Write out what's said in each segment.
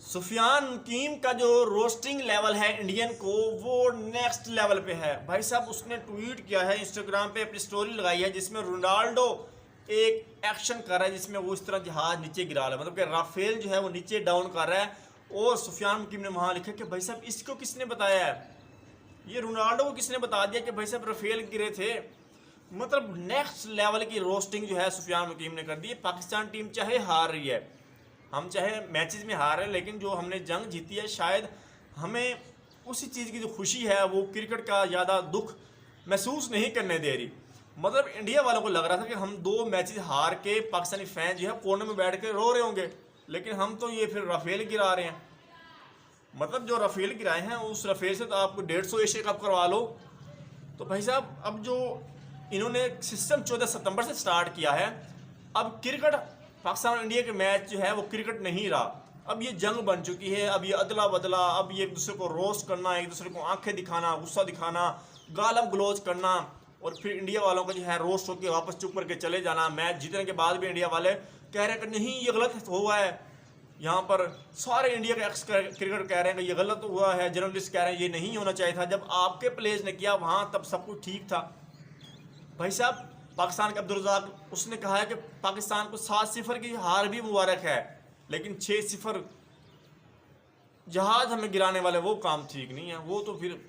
सुफियान मुकीम का जो roasting level है इंडियन को, वो नेक्स्ट लेवल पे है भाई साहब। उसने ट्वीट किया है, इंस्टाग्राम पे अपनी स्टोरी लगाई है जिसमें रोनाल्डो एक एक्शन कर रहा है जिसमें वो इस तरह जहाज नीचे गिरा रहा है, मतलब कि राफेल जो है वो नीचे डाउन कर रहा है। और सुफियान मुकीम ने वहाँ लिखा कि भाई साहब इसको किसने बताया है, ये रोनाल्डो को किसने बता दिया कि भाई साहब राफेल गिरे थे। मतलब नेक्स्ट लेवल की रोस्टिंग जो है सुफियान मुकीम ने कर दी है। पाकिस्तान टीम चाहे हार रही है, हम चाहे मैचेस में हार रहे हैं, लेकिन जो हमने जंग जीती है शायद हमें उसी चीज़ की जो खुशी है वो क्रिकेट का ज़्यादा दुख महसूस नहीं करने दे रही। मतलब इंडिया वालों को लग रहा था कि हम 2 मैचेस हार के पाकिस्तानी फैन जो है कोने में बैठ के रो रहे होंगे, लेकिन हम तो ये फिर राफेल गिरा रहे हैं। मतलब जो राफेल गिराए हैं उस राफेल से तो आपको 150 एशिया कप करवा लो। तो भाई साहब अब जो इन्होंने सिस्टम 14 सितंबर से स्टार्ट किया है, अब क्रिकेट पाकिस्तान और इंडिया के मैच जो है वो क्रिकेट नहीं रहा, अब ये जंग बन चुकी है। अब ये अदला बदला, अब ये एक दूसरे को रोस्ट करना, एक दूसरे को आंखें दिखाना, गुस्सा दिखाना, गालम गलोच करना, और फिर इंडिया वालों का जो है रोस्ट होकर वापस चुप करके चले जाना। मैच जीतने के बाद भी इंडिया वाले कह रहे हैं कि नहीं ये गलत हुआ है। यहाँ पर सारे इंडिया के एक्स क्रिकेटर कह रहे हैं कि ये गलत हुआ है, जर्नलिस्ट कह रहे हैं ये नहीं होना चाहिए था। जब आपके प्लेयर्स ने किया वहाँ तब सब कुछ ठीक था। भाई साहब पाकिस्तान के अब्दुल रज़ाक उसने कहा है कि पाकिस्तान को 7-0 की हार भी मुबारक है, लेकिन 6-0 जहाज हमें गिराने वाले वो काम ठीक नहीं है। वो तो फिर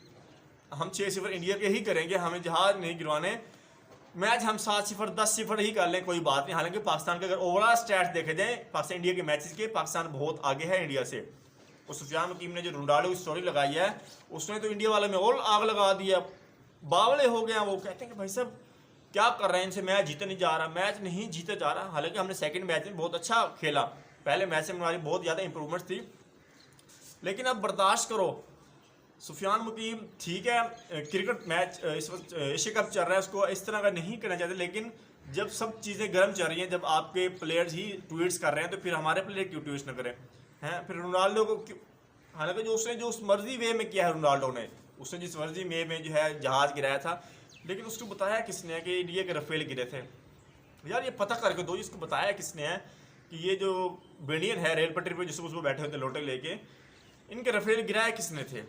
हम 6-0 इंडिया के ही करेंगे, हमें जहाज नहीं गिरवाने। मैच हम 7-0 10-0 ही कर लें, कोई बात नहीं। हालांकि पाकिस्तान के अगर ओवरऑल स्टैट्स देखे जाए पाकिस्तान इंडिया के मैचेस के, पाकिस्तान बहुत आगे है इंडिया से। और सुफियान मुकीम ने जो रोनाल्डो की स्टोरी लगाई है उसने तो इंडिया वाले में और आग लगा दी है, बावले हो गए हैं। वो कहते हैं कि भाई साहब क्या कर रहे हैं, इनसे मैच जीते नहीं जा रहा, मैच नहीं जीते जा रहा। हालांकि हमने सेकंड मैच में बहुत अच्छा खेला, पहले मैच में हमारी बहुत ज़्यादा इंप्रूवमेंट थी, लेकिन अब बर्दाश्त करो। सुफियान मुकीम ठीक है, क्रिकेट मैच इस वक्त एशिया कप चल रहा है, उसको इस तरह का नहीं करना चाहते, लेकिन जब सब चीज़ें गर्म चल रही हैं, जब आपके प्लेयर्स ही ट्वीट्स कर रहे हैं, तो फिर हमारे प्लेयर क्यों ट्वीट्स न करें हैं। फिर रोनाल्डो को हालांकि जो उसने जो उस मर्जी वे में किया है, रोनाल्डो ने उसने जिस मर्जी वे में जो है जहाज़ गिराया था, लेकिन उसको बताया किसने है कि इंडिया के राफेल गिरे थे। यार ये पता करके दो, इसको बताया किसने है कि ये जो बेनियन है रेल पटरी पर जिसको उसको बैठे होते लोटे लेके, इनके राफेल गिराए किसने थे।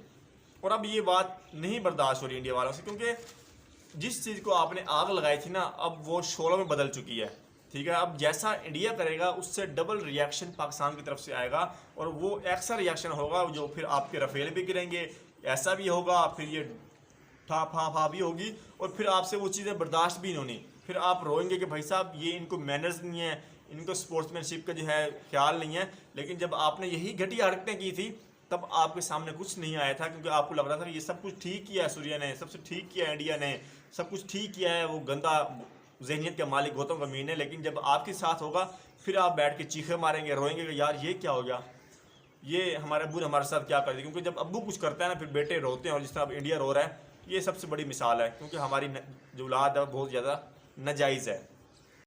और अब ये बात नहीं बर्दाश्त हो रही इंडिया वालों से, क्योंकि जिस चीज़ को आपने आग लगाई थी ना, अब वो शोलों में बदल चुकी है। ठीक है, अब जैसा इंडिया करेगा उससे डबल रिएक्शन पाकिस्तान की तरफ से आएगा, और वो ऐसा रिएक्शन होगा जो फिर आपके राफेल भी गिरेंगे, ऐसा भी होगा, फिर ये फा भी होगी, और फिर आपसे वो चीज़ें बर्दाश्त भी नहीं होनी। फिर आप रोएंगे कि भाई साहब ये इनको मैनर्स नहीं है, इनको स्पोर्ट्समैनशिप का जो है ख्याल नहीं है। लेकिन जब आपने यही घटिया हरकतें की थी तब आपके सामने कुछ नहीं आया था, क्योंकि आपको लग रहा था ये सब कुछ ठीक किया है सूर्या ने, सबसे ठीक किया है इंडिया ने, सब कुछ ठीक किया है वो गंदा जहनीत के मालिक गौतम गंभीर ने। लेकिन जब आपके साथ होगा फिर आप बैठ के चीखे मारेंगे, रोएंगे कि यार ये क्या हो गया, ये हमारे अब्बू ने हमारे साथ क्या कर दिया। क्योंकि जब अब्बू कुछ करता है ना फिर बेटे रोते हैं, और जिस तरह अब इंडिया रो रहा है ये सबसे बड़ी मिसाल है, क्योंकि हमारी जो औलाद है बहुत ज़्यादा नाजायज़ है।